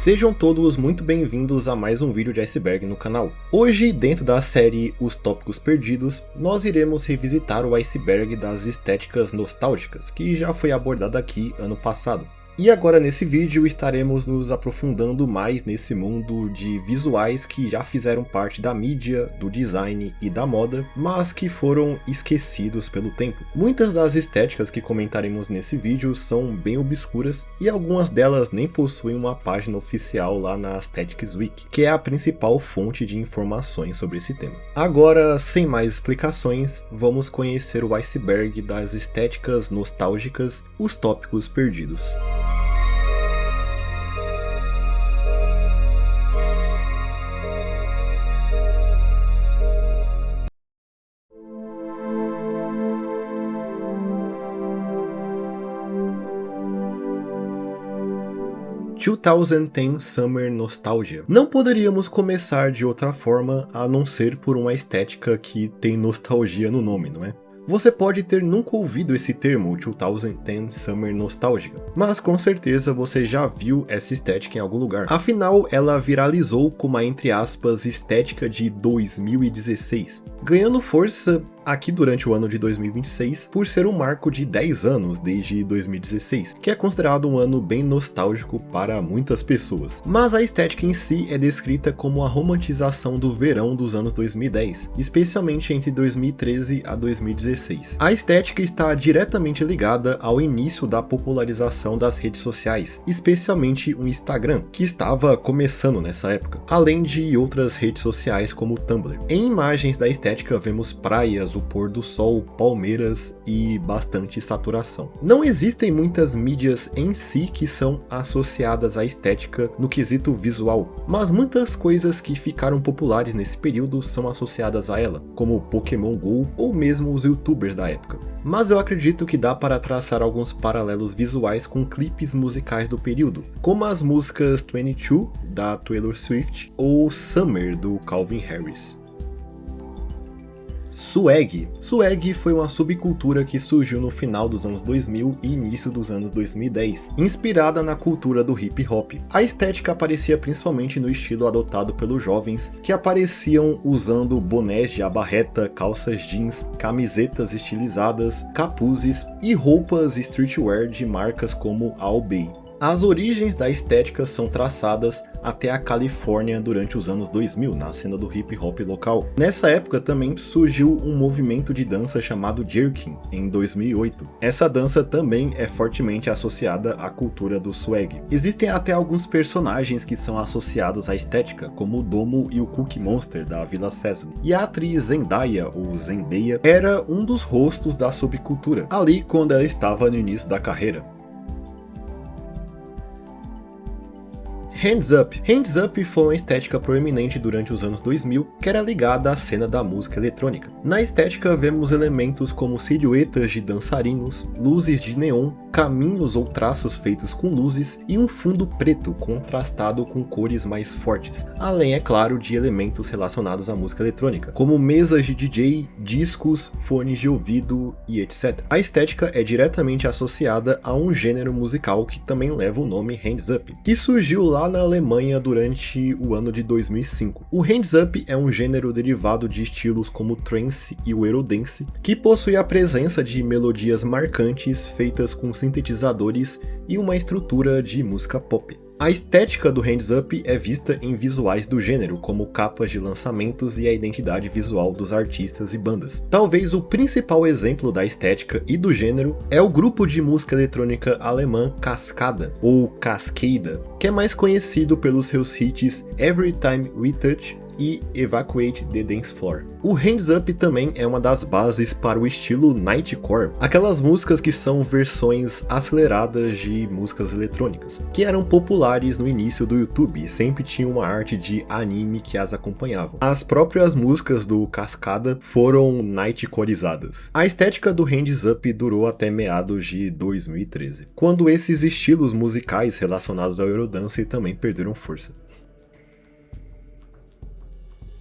Sejam todos muito bem-vindos a mais um vídeo de Iceberg no canal. Hoje, dentro da série Os Tópicos Perdidos, nós iremos revisitar o iceberg das estéticas nostálgicas, que já foi abordado aqui ano passado. E agora nesse vídeo estaremos nos aprofundando mais nesse mundo de visuais que já fizeram parte da mídia, do design e da moda, mas que foram esquecidos pelo tempo. Muitas das estéticas que comentaremos nesse vídeo são bem obscuras e algumas delas nem possuem uma página oficial lá na Aesthetics Wiki, que é a principal fonte de informações sobre esse tema. Agora, sem mais explicações, vamos conhecer o iceberg das estéticas nostálgicas, os tópicos perdidos. 2010 Summer Nostalgia. Não poderíamos começar de outra forma a não ser por uma estética que tem nostalgia no nome, não é? Você pode ter nunca ouvido esse termo, 2010 Summer Nostalgia, mas com certeza você já viu essa estética em algum lugar. Afinal, ela viralizou como a, entre aspas, estética de 2016, ganhando força aqui durante o ano de 2026 por ser um marco de 10 anos desde 2016, que é considerado um ano bem nostálgico para muitas pessoas. Mas a estética em si é descrita como a romantização do verão dos anos 2010, especialmente entre 2013 a 2016. A estética está diretamente ligada ao início da popularização das redes sociais, especialmente o Instagram, que estava começando nessa época, além de outras redes sociais como o Tumblr. Em imagens da estética vemos praias, o pôr do sol, palmeiras e bastante saturação. Não existem muitas mídias em si que são associadas à estética no quesito visual, mas muitas coisas que ficaram populares nesse período são associadas a ela, como o Pokémon GO ou mesmo os youtubers da época. Mas eu acredito que dá para traçar alguns paralelos visuais com clipes musicais do período, como as músicas 22 da Taylor Swift ou Summer do Calvin Harris. Swag. Swag foi uma subcultura que surgiu no final dos anos 2000 e início dos anos 2010, inspirada na cultura do hip hop. A estética aparecia principalmente no estilo adotado pelos jovens, que apareciam usando bonés de aba reta, calças jeans, camisetas estilizadas, capuzes e roupas streetwear de marcas como All Bay. As origens da estética são traçadas até a Califórnia durante os anos 2000, na cena do hip hop local. Nessa época também surgiu um movimento de dança chamado jerking, em 2008. Essa dança também é fortemente associada à cultura do swag. Existem até alguns personagens que são associados à estética, como o Domo e o Cookie Monster da Vila Sésamo. E a atriz Zendaya, ou Zendaya, era um dos rostos da subcultura, ali quando ela estava no início da carreira. Hands Up. Hands Up foi uma estética proeminente durante os anos 2000, que era ligada à cena da música eletrônica. Na estética vemos elementos como silhuetas de dançarinos, luzes de neon, caminhos ou traços feitos com luzes e um fundo preto contrastado com cores mais fortes, além, é claro, de elementos relacionados à música eletrônica, como mesas de DJ, discos, fones de ouvido e etc. A estética é diretamente associada a um gênero musical que também leva o nome Hands Up, que surgiu lá na Alemanha durante o ano de 2005. O Hands Up é um gênero derivado de estilos como o trance e o eurodance, que possui a presença de melodias marcantes feitas com sintetizadores e uma estrutura de música pop. A estética do Hands Up é vista em visuais do gênero, como capas de lançamentos e a identidade visual dos artistas e bandas. Talvez o principal exemplo da estética e do gênero é o grupo de música eletrônica alemã Cascada, ou Cascada, que é mais conhecido pelos seus hits Every Time We Touch e Evacuate the Dance Floor. O Hands Up também é uma das bases para o estilo Nightcore, aquelas músicas que são versões aceleradas de músicas eletrônicas, que eram populares no início do YouTube e sempre tinham uma arte de anime que as acompanhavam. As próprias músicas do Cascada foram nightcoreizadas. A estética do Hands Up durou até meados de 2013, quando esses estilos musicais relacionados ao Eurodance também perderam força.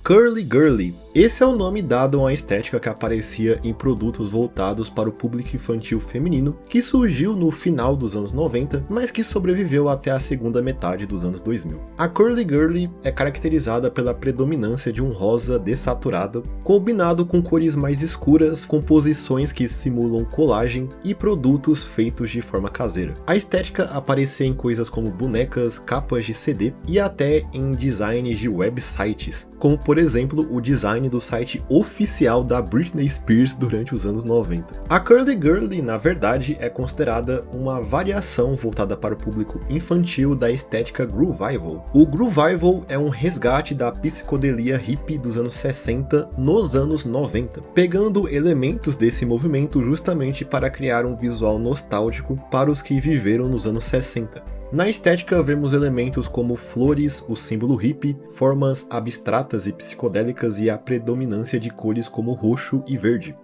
Curly Girly. Esse é o nome dado a uma estética que aparecia em produtos voltados para o público infantil feminino, que surgiu no final dos anos 90, mas que sobreviveu até a segunda metade dos anos 2000. A Curly Girly é caracterizada pela predominância de um rosa dessaturado, combinado com cores mais escuras, composições que simulam colagem e produtos feitos de forma caseira. A estética aparecia em coisas como bonecas, capas de CD e até em designs de websites, como por exemplo o design do site oficial da Britney Spears durante os anos 90. A Curly Girly, na verdade, é considerada uma variação voltada para o público infantil da estética Groovival. O Groovival é um resgate da psicodelia hippie dos anos 60 nos anos 90, pegando elementos desse movimento justamente para criar um visual nostálgico para os que viveram nos anos 60. Na estética vemos elementos como flores, o símbolo hippie, formas abstratas e psicodélicas e a predominância de cores como roxo e verde.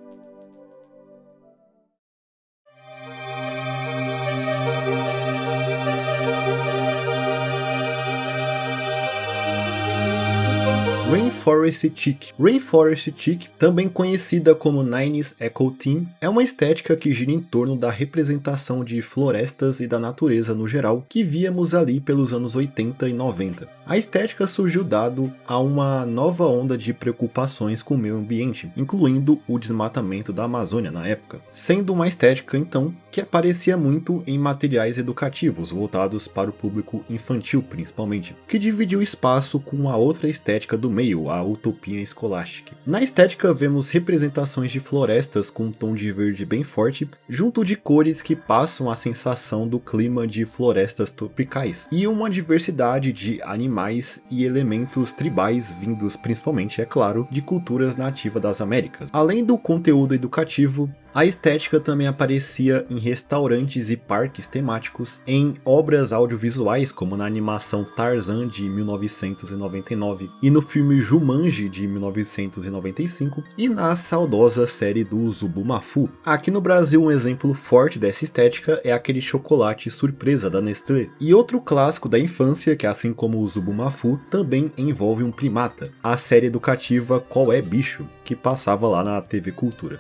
Rainforest Chic. Rainforest Chic, também conhecida como 90s Eco Theme, é uma estética que gira em torno da representação de florestas e da natureza no geral que víamos ali pelos anos 80 e 90. A estética surgiu dado a uma nova onda de preocupações com o meio ambiente, incluindo o desmatamento da Amazônia na época, sendo uma estética então que aparecia muito em materiais educativos voltados para o público infantil principalmente, que dividiu espaço com a outra estética do meio, a Utopia Scholastic. Na estética vemos representações de florestas com um tom de verde bem forte, junto de cores que passam a sensação do clima de florestas tropicais, e uma diversidade de animais e elementos tribais vindos principalmente, é claro, de culturas nativas das Américas. Além do conteúdo educativo, a estética também aparecia em restaurantes e parques temáticos, em obras audiovisuais como na animação Tarzan de 1999 e no filme Jumanji de 1995 e na saudosa série do Zubumafu. Aqui no Brasil um exemplo forte dessa estética é aquele chocolate surpresa da Nestlé. E outro clássico da infância que, assim como o Zubumafu, também envolve um primata, a série educativa Qual é Bicho, que passava lá na TV Cultura.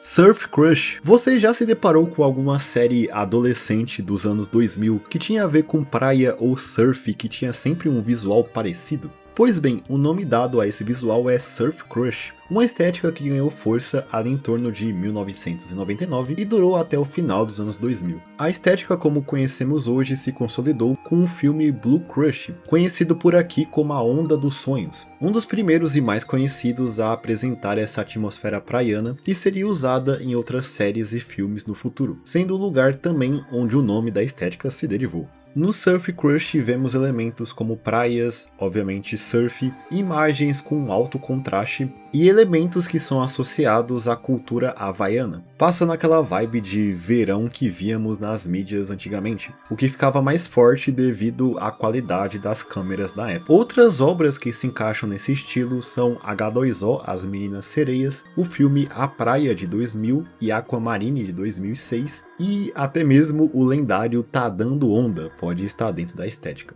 Surf Crush. Você já se deparou com alguma série adolescente dos anos 2000 que tinha a ver com praia ou surf e que tinha sempre um visual parecido? Pois bem, o nome dado a esse visual é Surf Crush, uma estética que ganhou força ali em torno de 1999 e durou até o final dos anos 2000. A estética como conhecemos hoje se consolidou com o filme Blue Crush, conhecido por aqui como a Onda dos Sonhos, um dos primeiros e mais conhecidos a apresentar essa atmosfera praiana que seria usada em outras séries e filmes no futuro, sendo o lugar também onde o nome da estética se derivou. No Surf Crush vemos elementos como praias, obviamente surf, imagens com alto contraste e elementos que são associados à cultura havaiana, passando aquela vibe de verão que víamos nas mídias antigamente, o que ficava mais forte devido à qualidade das câmeras da época. Outras obras que se encaixam nesse estilo são H2O, As Meninas Sereias, o filme A Praia de 2000 e Aquamarine de 2006 e até mesmo o lendário Tá Dando Onda pode estar dentro da estética.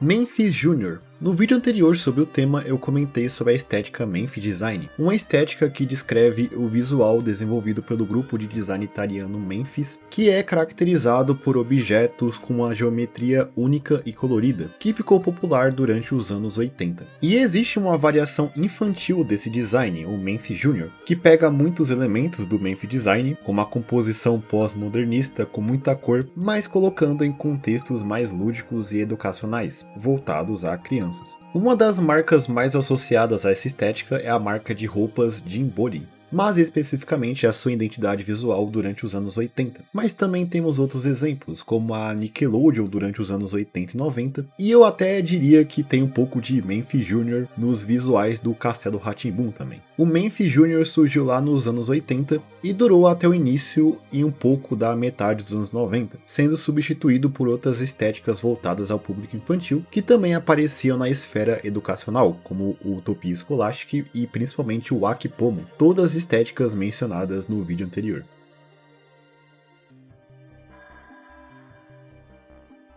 Memphis Jr. No vídeo anterior sobre o tema eu comentei sobre a estética Memphis Design, uma estética que descreve o visual desenvolvido pelo grupo de design italiano Memphis, que é caracterizado por objetos com uma geometria única e colorida, que ficou popular durante os anos 80. E existe uma variação infantil desse design, o Memphis Jr., que pega muitos elementos do Memphis Design, como a composição pós-modernista com muita cor, mas colocando em contextos mais lúdicos e educacionais, voltados a crianças. Uma das marcas mais associadas a essa estética é a marca de roupas Jimbori. mas especificamente a sua identidade visual durante os anos 80. Mas também temos outros exemplos, como a Nickelodeon durante os anos 80 e 90, e eu até diria que tem um pouco de Memphis Jr. nos visuais do Castelo Rá-Tim-Bum também. O Memphis Jr. surgiu lá nos anos 80 e durou até o início e um pouco da metade dos anos 90, sendo substituído por outras estéticas voltadas ao público infantil, que também apareciam na esfera educacional, como o Utopia Scholastic e principalmente o Akipomo, todas estéticas mencionadas no vídeo anterior.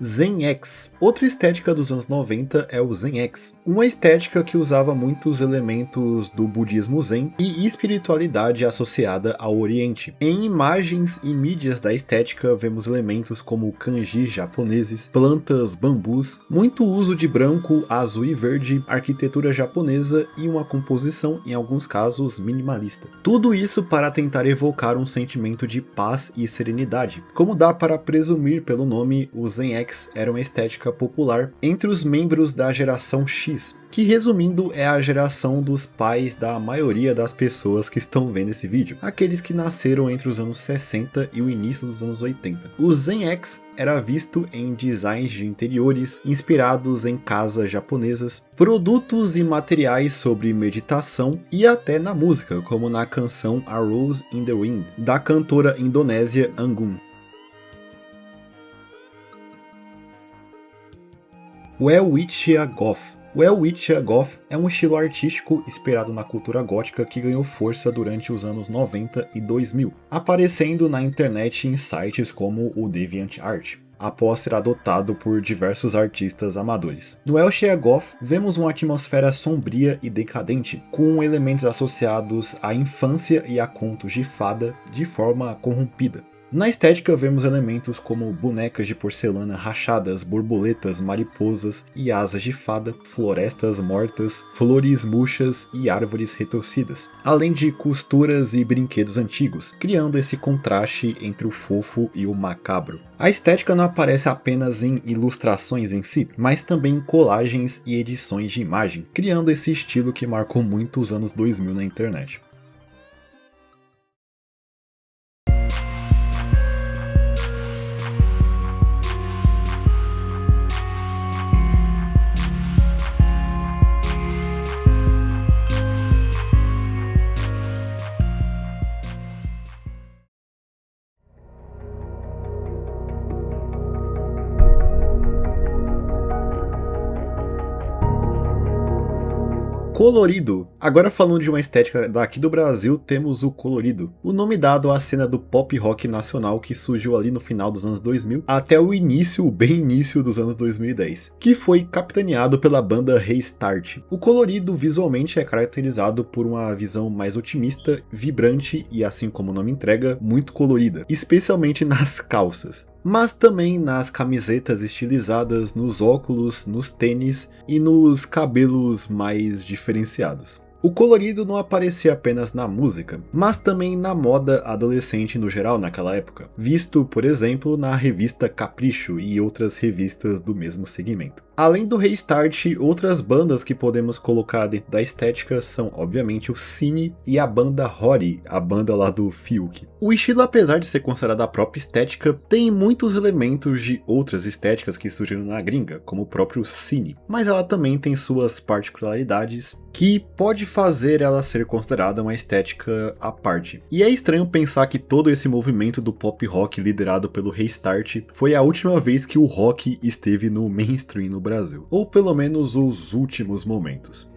Zen X. Outra estética dos anos 90 é o Zen X, uma estética que usava muitos elementos do budismo zen e espiritualidade associada ao Oriente. Em imagens e mídias da estética vemos elementos como kanjis japoneses, plantas, bambus, muito uso de branco, azul e verde, arquitetura japonesa e uma composição, em alguns casos, minimalista. Tudo isso para tentar evocar um sentimento de paz e serenidade. Como dá para presumir pelo nome, o Zen X era uma estética popular entre os membros da geração X, que resumindo é a geração dos pais da maioria das pessoas que estão vendo esse vídeo, aqueles que nasceram entre os anos 60 e o início dos anos 80. O Zen X era visto em designs de interiores inspirados em casas japonesas, produtos e materiais sobre meditação e até na música, como na canção A Rose in the Wind, da cantora indonésia Anggun. Welwitschia Goth. O Welwitschia Goth é um estilo artístico inspirado na cultura gótica que ganhou força durante os anos 90 e 2000, aparecendo na internet em sites como o DeviantArt, após ser adotado por diversos artistas amadores. No Welwitschia Goth, vemos uma atmosfera sombria e decadente, com elementos associados à infância e a contos de fada de forma corrompida. Na estética vemos elementos como bonecas de porcelana rachadas, borboletas, mariposas e asas de fada, florestas mortas, flores murchas e árvores retorcidas, além de costuras e brinquedos antigos, criando esse contraste entre o fofo e o macabro. A estética não aparece apenas em ilustrações em si, mas também em colagens e edições de imagem, criando esse estilo que marcou muito os anos 2000 na internet. Colorido. Agora falando de uma estética daqui do Brasil, temos o colorido. O nome dado à cena do pop rock nacional que surgiu ali no final dos anos 2000 até o início, bem início dos anos 2010, que foi capitaneado pela banda Restart. O colorido visualmente é caracterizado por uma visão mais otimista, vibrante e, assim como o nome entrega, muito colorida, especialmente nas calças, mas também nas camisetas estilizadas, nos óculos, nos tênis e nos cabelos mais diferenciados. O colorido não aparecia apenas na música, mas também na moda adolescente no geral naquela época, visto, por exemplo, na revista Capricho e outras revistas do mesmo segmento. Além do Restart, outras bandas que podemos colocar dentro da estética são, obviamente, o Cine e a banda Hori, a banda lá do Fiuk. O estilo, apesar de ser considerado a própria estética, tem muitos elementos de outras estéticas que surgiram na gringa, como o próprio Cine, mas ela também tem suas particularidades que pode fazer ela ser considerada uma estética à parte. E é estranho pensar que todo esse movimento do pop rock liderado pelo Restart foi a última vez que o rock esteve no mainstream no Brasil, ou pelo menos os últimos momentos.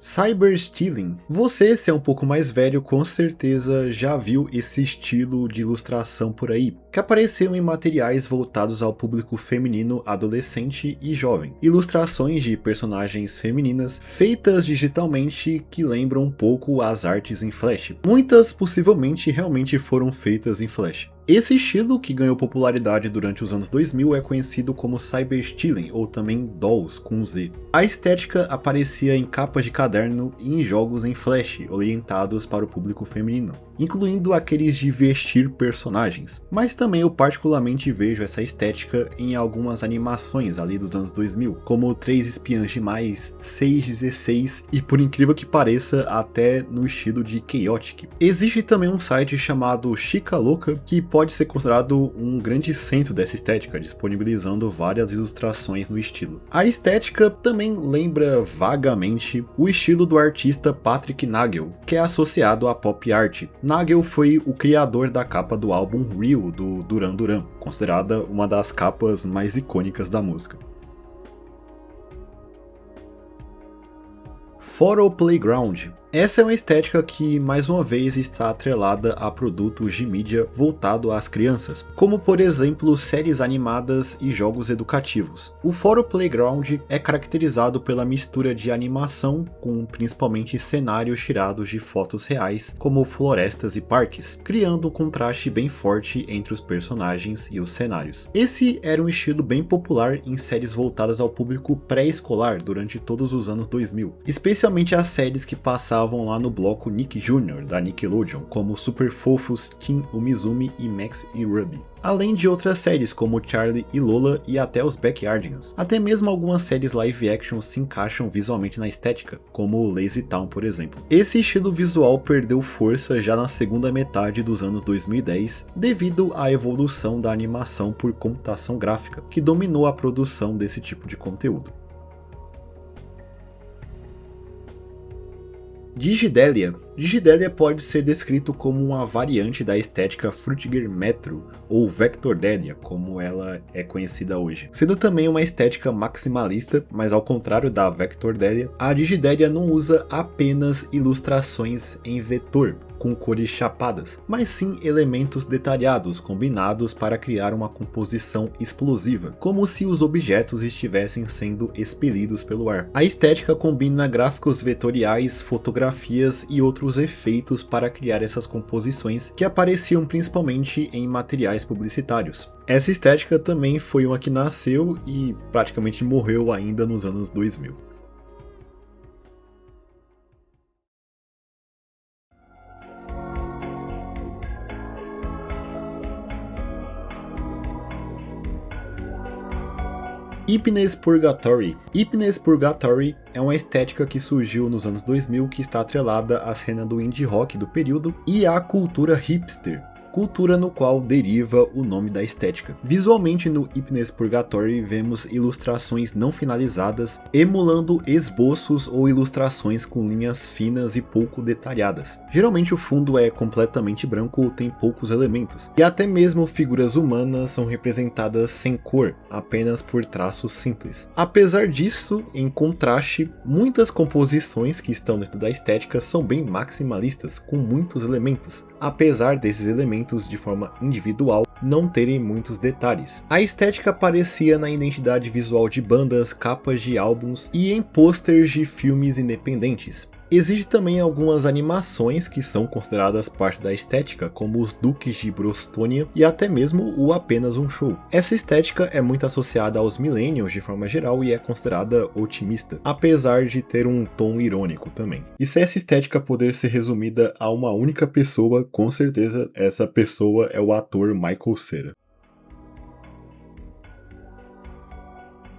Cyberstealing. Você, se é um pouco mais velho, com certeza já viu esse estilo de ilustração por aí, que apareceu em materiais voltados ao público feminino, adolescente e jovem. Ilustrações de personagens femininas feitas digitalmente que lembram um pouco as artes em Flash. Muitas possivelmente realmente foram feitas em Flash. Esse estilo, que ganhou popularidade durante os anos 2000, é conhecido como Cyberstealing, ou também Dolls com Z. A estética aparecia em capas de caderno e em jogos em Flash, orientados para o público feminino. incluindo aqueles de vestir personagens. Mas também eu particularmente vejo essa estética em algumas animações ali dos anos 2000, como Três Espiãs Demais, 616 e, por incrível que pareça, até no estilo de Chaotic. Existe também um site chamado Chica Louca, que pode ser considerado um grande centro dessa estética, disponibilizando várias ilustrações no estilo. A estética também lembra vagamente o estilo do artista Patrick Nagel, que é associado à pop art. Nagel foi o criador da capa do álbum Real do Duran Duran, considerada uma das capas mais icônicas da música. Photo Playground. Essa é uma estética que, mais uma vez, está atrelada a produtos de mídia voltado às crianças, como por exemplo séries animadas e jogos educativos. O Photo Playground é caracterizado pela mistura de animação com principalmente cenários tirados de fotos reais, como florestas e parques, criando um contraste bem forte entre os personagens e os cenários. Esse era um estilo bem popular em séries voltadas ao público pré-escolar durante todos os anos 2000, especialmente as séries que passavam lá no bloco Nick Jr. da Nickelodeon, como Super Fofos, Tim Umizumi e Max e Ruby. Além de outras séries como Charlie e Lola e até os Backyardigans. Até mesmo algumas séries live action se encaixam visualmente na estética, como Lazy Town, por exemplo. Esse estilo visual perdeu força já na segunda metade dos anos 2010, devido à evolução da animação por computação gráfica, que dominou a produção desse tipo de conteúdo. Digidelia. Digidelia pode ser descrito como uma variante da estética Frutiger Metro, ou Vectordelia, como ela é conhecida hoje. Sendo também uma estética maximalista, mas ao contrário da Vectordelia, a Digidelia não usa apenas ilustrações em vetor, com cores chapadas, mas sim elementos detalhados combinados para criar uma composição explosiva, como se os objetos estivessem sendo expelidos pelo ar. A estética combina gráficos vetoriais, fotografias e outros efeitos para criar essas composições que apareciam principalmente em materiais publicitários. Essa estética também foi uma que nasceu e praticamente morreu ainda nos anos 2000. Hypness Purgatory. Hypness Purgatory é uma estética que surgiu nos anos 2000 que está atrelada à cena do indie rock do período e à cultura hipster, cultura no qual deriva o nome da estética. Visualmente no Hypness Purgatory vemos ilustrações não finalizadas, emulando esboços ou ilustrações com linhas finas e pouco detalhadas. Geralmente o fundo é completamente branco ou tem poucos elementos, e até mesmo figuras humanas são representadas sem cor, apenas por traços simples. Apesar disso, em contraste, muitas composições que estão dentro da estética são bem maximalistas, com muitos elementos, apesar desses elementos de forma individual não terem muitos detalhes. A estética aparecia na identidade visual de bandas, capas de álbuns e em posters de filmes independentes. Existem também algumas animações que são consideradas parte da estética, como os Duques de Brostonia e até mesmo o Apenas um Show. Essa estética é muito associada aos millennials de forma geral e é considerada otimista, apesar de ter um tom irônico também. E se essa estética puder ser resumida a uma única pessoa, com certeza essa pessoa é o ator Michael Cera.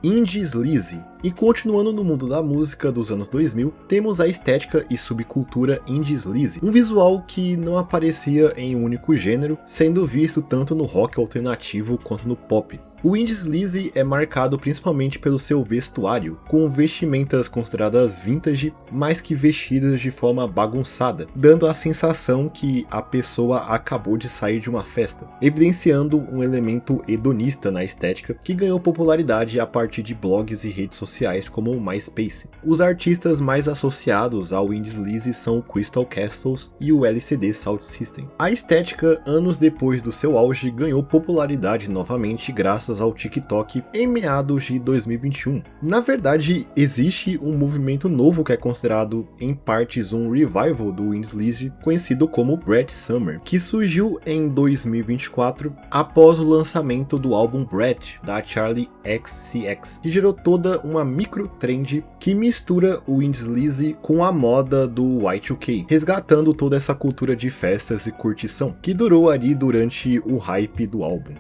Indie Sleaze. E continuando no mundo da música dos anos 2000, temos a estética e subcultura Indie Sleaze, um visual que não aparecia em um único gênero, sendo visto tanto no rock alternativo quanto no pop. O Indie Sleaze é marcado principalmente pelo seu vestuário, com vestimentas consideradas vintage, mas que vestidas de forma bagunçada, dando a sensação que a pessoa acabou de sair de uma festa, evidenciando um elemento hedonista na estética que ganhou popularidade a partir de blogs e redes sociais como o MySpace. Os artistas mais associados ao Indie Sleaze são o Crystal Castles e o LCD Sound System. A estética, anos depois do seu auge, ganhou popularidade novamente graças graças ao TikTok em meados de 2021. Na verdade, existe um movimento novo que é considerado em partes um revival do indie sleaze, conhecido como Brat Summer, que surgiu em 2024 após o lançamento do álbum Brat, da Charli XCX, que gerou toda uma micro-trend que mistura o indie sleaze com a moda do Y2K, resgatando toda essa cultura de festas e curtição, que durou ali durante o hype do álbum.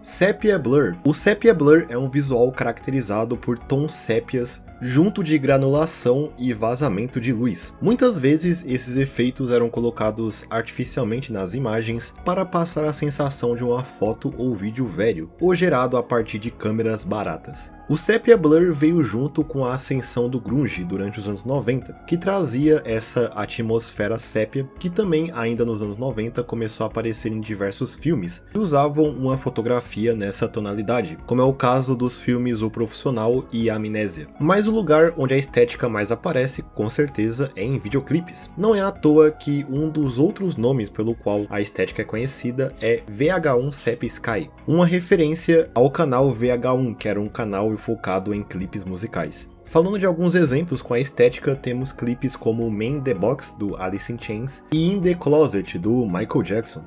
Sepia Blur. O Sepia Blur é um visual caracterizado por tons sépias junto de granulação e vazamento de luz. Muitas vezes esses efeitos eram colocados artificialmente nas imagens para passar a sensação de uma foto ou vídeo velho, ou gerado a partir de câmeras baratas. O Sepia Blur veio junto com a ascensão do grunge durante os anos 90, que trazia essa atmosfera sépia, que também ainda nos anos 90 começou a aparecer em diversos filmes que usavam uma fotografia nessa tonalidade, como é o caso dos filmes O Profissional e Amnésia. Mas o lugar onde a estética mais aparece, com certeza, é em videoclipes. Não é à toa que um dos outros nomes pelo qual a estética é conhecida é VH1 Sepia Sky, uma referência ao canal VH1, que era um canal focado em clipes musicais. Falando de alguns exemplos com a estética, temos clipes como Man in the Box, do Alice in Chains, e In the Closet, do Michael Jackson.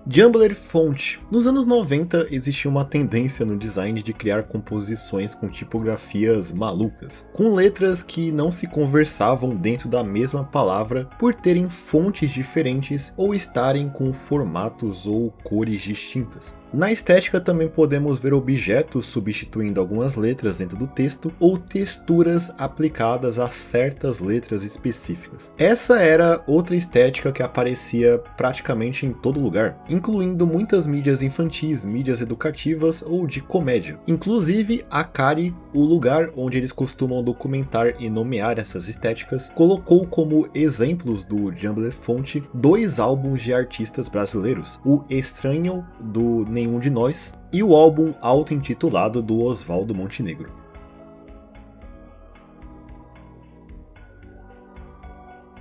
Jumbler Font. Nos anos 90 existia uma tendência no design de criar composições com tipografias malucas, com letras que não se conversavam dentro da mesma palavra por terem fontes diferentes ou estarem com formatos ou cores distintas. Na estética também podemos ver objetos substituindo algumas letras dentro do texto ou texturas aplicadas a certas letras específicas. Essa era outra estética que aparecia praticamente em todo lugar, incluindo muitas mídias infantis, mídias educativas ou de comédia. Inclusive, a Cari, o lugar onde eles costumam documentar e nomear essas estéticas, colocou como exemplos do Jumbler Font 2 álbuns de artistas brasileiros, o Estranho, do Nenhum de Nós, e o álbum auto-intitulado do Oswaldo Montenegro.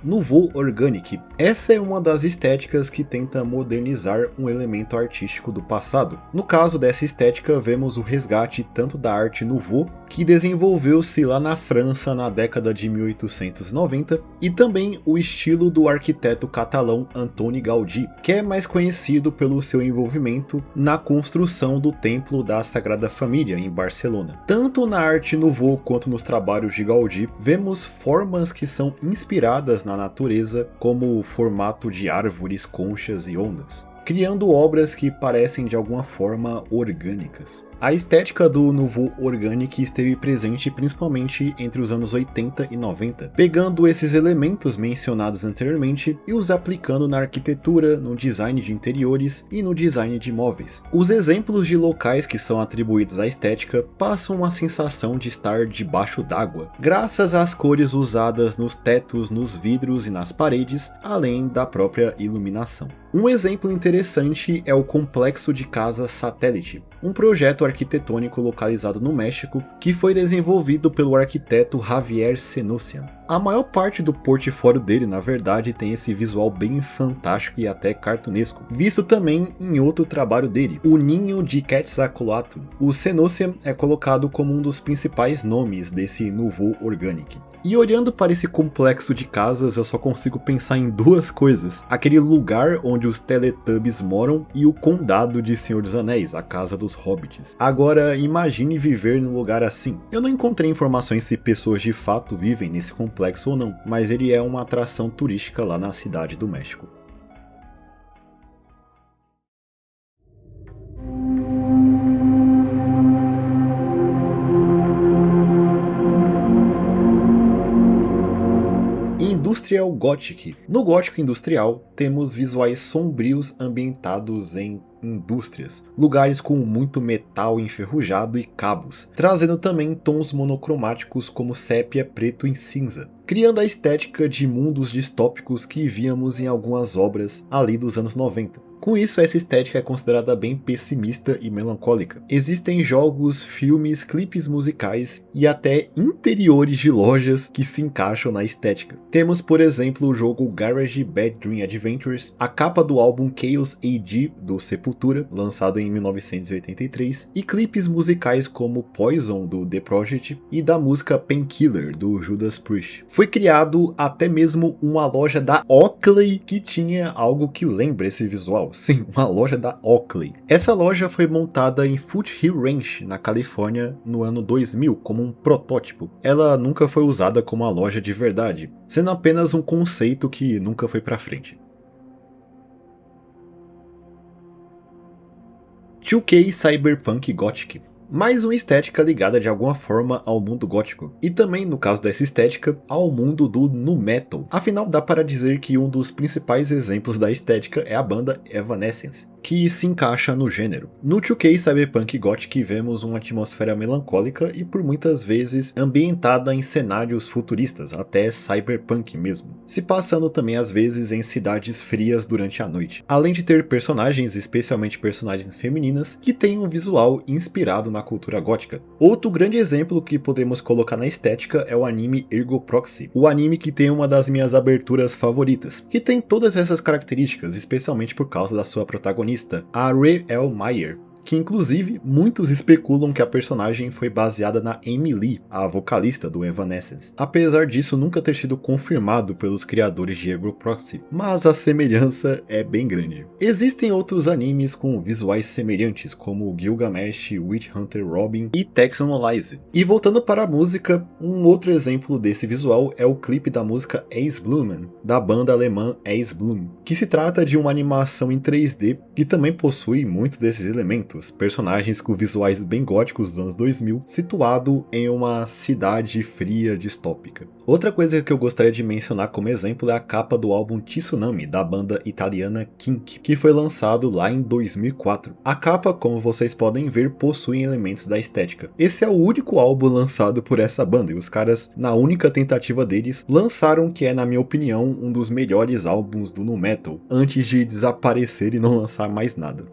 Nouveau Organic. Essa é uma das estéticas que tenta modernizar um elemento artístico do passado. No caso dessa estética, vemos o resgate tanto da arte Nouveau, que desenvolveu-se lá na França na década de 1890, e também o estilo do arquiteto catalão Antoni Gaudí, que é mais conhecido pelo seu envolvimento na construção do Templo da Sagrada Família em Barcelona. Tanto na arte Nouveau quanto nos trabalhos de Gaudí, vemos formas que são inspiradas na natureza, como o formato de árvores, conchas e ondas, criando obras que parecem de alguma forma orgânicas. A estética do Nouveau Organic esteve presente principalmente entre os anos 80 e 90, pegando esses elementos mencionados anteriormente e os aplicando na arquitetura, no design de interiores e no design de móveis. Os exemplos de locais que são atribuídos à estética passam uma sensação de estar debaixo d'água, graças às cores usadas nos tetos, nos vidros e nas paredes, além da própria iluminação. Um exemplo interessante é o Complexo de Casa Satélite, um projeto arquitetônico localizado no México que foi desenvolvido pelo arquiteto Javier Senosian. A maior parte do portfólio dele, na verdade, tem esse visual bem fantástico e até cartunesco, visto também em outro trabalho dele, O Ninho de Quetzalcoatl. O Senosian é colocado como um dos principais nomes desse Nouveau Organic. E olhando para esse complexo de casas, eu só consigo pensar em duas coisas: aquele lugar onde os Teletubbies moram e o condado de Senhor dos Anéis, a casa dos Hobbits. Agora, imagine viver num lugar assim. Eu não encontrei informações se pessoas de fato vivem nesse complexo ou não, mas ele é uma atração turística lá na cidade do México. Industrial Gothic. No gótico industrial, temos visuais sombrios ambientados em indústrias, lugares com muito metal enferrujado e cabos, trazendo também tons monocromáticos como sépia, preto e cinza, criando a estética de mundos distópicos que víamos em algumas obras ali dos anos 90. Com isso, essa estética é considerada bem pessimista e melancólica. Existem jogos, filmes, clipes musicais e até interiores de lojas que se encaixam na estética. Temos, por exemplo, o jogo Garage Bad Dream Adventures, a capa do álbum Chaos AD do Sepultura, lançado em 1983, e clipes musicais como Poison do The Project e da música Painkiller do Judas Priest. Foi criado até mesmo uma loja da Oakley que tinha algo que lembra esse visual. Sim, uma loja da Oakley. Essa loja foi montada em Foothill Ranch, na Califórnia, no ano 2000, como um protótipo. Ela nunca foi usada como uma loja de verdade, sendo apenas um conceito que nunca foi pra frente. 2K Cyberpunk Gothic. Mais uma estética ligada de alguma forma ao mundo gótico, e também, no caso dessa estética, ao mundo do nu metal. Afinal, dá para dizer que um dos principais exemplos da estética é a banda Evanescence, que se encaixa no gênero. No 2K Cyberpunk Gothic vemos uma atmosfera melancólica e por muitas vezes ambientada em cenários futuristas, até cyberpunk mesmo, se passando também às vezes em cidades frias durante a noite. Além de ter personagens, especialmente personagens femininas, que têm um visual inspirado na cultura gótica. Outro grande exemplo que podemos colocar na estética é o anime Ergo Proxy, o anime que tem uma das minhas aberturas favoritas, que tem todas essas características, especialmente por causa da sua protagonista, a Rael Meyer, que inclusive muitos especulam que a personagem foi baseada na Amy Lee, a vocalista do Evanescence. Apesar disso nunca ter sido confirmado pelos criadores de Ergo Proxy, mas a semelhança é bem grande. Existem outros animes com visuais semelhantes, como Gilgamesh, Witch Hunter Robin e Texanolyze. E voltando para a música, um outro exemplo desse visual é o clipe da música Ace Blumen, da banda alemã Ace Bloom, que se trata de uma animação em 3D que também possui muitos desses elementos, personagens com visuais bem góticos dos anos 2000, situado em uma cidade fria distópica. Outra coisa que eu gostaria de mencionar como exemplo é a capa do álbum Tsunami, da banda italiana Kink, que foi lançado lá em 2004. A capa, como vocês podem ver, possui elementos da estética. Esse é o único álbum lançado por essa banda, e os caras, na única tentativa deles, lançaram o que é, na minha opinião, um dos melhores álbuns do nu metal, antes de desaparecer e não lançar mais nada.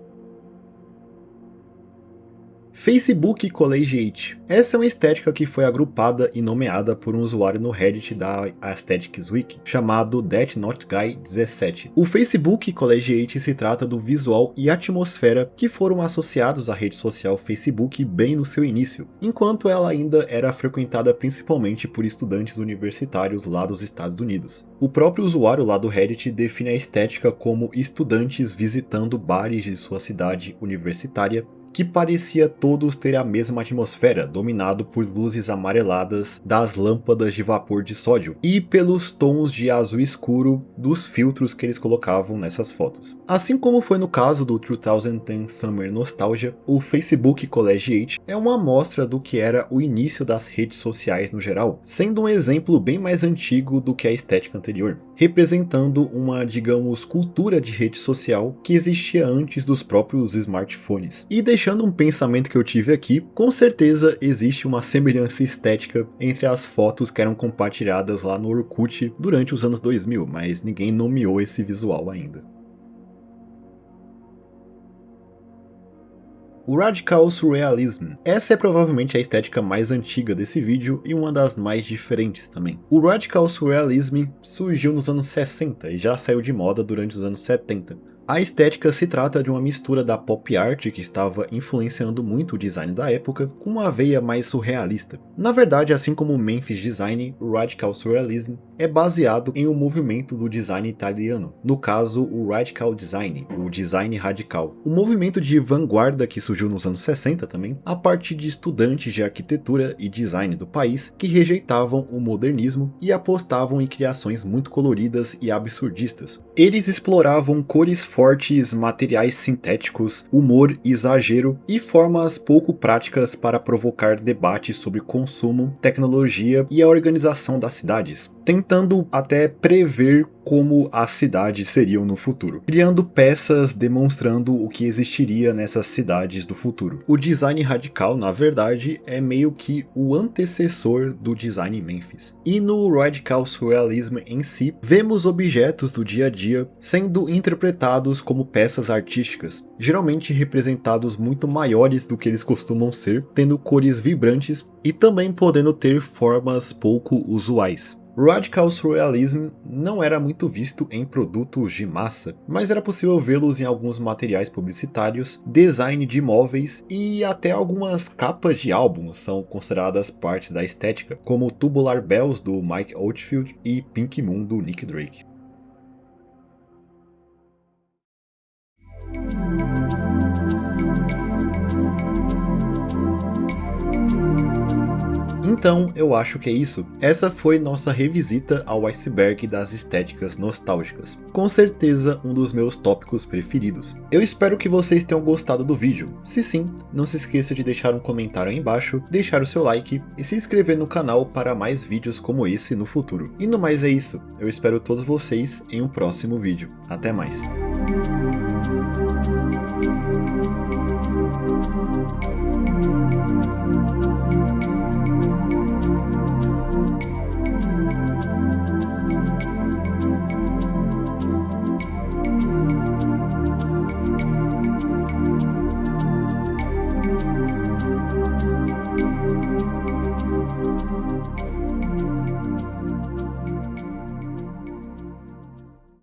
Facebook Collegiate. Essa é uma estética que foi agrupada e nomeada por um usuário no Reddit da Aesthetics Wiki, chamado That Not Guy 17. O Facebook Collegiate se trata do visual e atmosfera que foram associados à rede social Facebook bem no seu início, enquanto ela ainda era frequentada principalmente por estudantes universitários lá dos Estados Unidos. O próprio usuário lá do Reddit define a estética como estudantes visitando bares de sua cidade universitária, que parecia todos ter a mesma atmosfera, dominado por luzes amareladas das lâmpadas de vapor de sódio e pelos tons de azul escuro dos filtros que eles colocavam nessas fotos. Assim como foi no caso do 2010 Summer Nostalgia, o Facebook Collegiate é uma amostra do que era o início das redes sociais no geral, sendo um exemplo bem mais antigo do que a estética anterior, representando uma, digamos, cultura de rede social que existia antes dos próprios smartphones. E deixando um pensamento que eu tive aqui, com certeza existe uma semelhança estética entre as fotos que eram compartilhadas lá no Orkut durante os anos 2000, mas ninguém nomeou esse visual ainda. O Radical Surrealism. Essa é provavelmente a estética mais antiga desse vídeo e uma das mais diferentes também. O Radical Surrealism surgiu nos anos 60 e já saiu de moda durante os anos 70. A estética se trata de uma mistura da pop art, que estava influenciando muito o design da época, com uma veia mais surrealista. Na verdade, assim como o Memphis Design, o Radical Surrealism é baseado em um movimento do design italiano, no caso o Radical Design, o design radical. Um movimento de vanguarda que surgiu nos anos 60 também, a partir de estudantes de arquitetura e design do país que rejeitavam o modernismo e apostavam em criações muito coloridas e absurdistas. Eles exploravam cores fortes, materiais sintéticos, humor e exagero e formas pouco práticas para provocar debates sobre consumo, tecnologia e a organização das cidades, tentando tentando até prever como as cidades seriam no futuro, criando peças demonstrando o que existiria nessas cidades do futuro. O design radical, na verdade, é meio que o antecessor do design Memphis. E no Radical Surrealism em si, vemos objetos do dia a dia sendo interpretados como peças artísticas, geralmente representados muito maiores do que eles costumam ser, tendo cores vibrantes e também podendo ter formas pouco usuais. Radical Surrealism não era muito visto em produtos de massa, mas era possível vê-los em alguns materiais publicitários, design de móveis e até algumas capas de álbuns são consideradas partes da estética, como Tubular Bells do Mike Oldfield e Pink Moon do Nick Drake. Então, eu acho que é isso. Essa foi nossa revisita ao iceberg das estéticas nostálgicas. Com certeza, um dos meus tópicos preferidos. Eu espero que vocês tenham gostado do vídeo. Se sim, não se esqueça de deixar um comentário aí embaixo, deixar o seu like e se inscrever no canal para mais vídeos como esse no futuro. E no mais é isso. Eu espero todos vocês em um próximo vídeo. Até mais.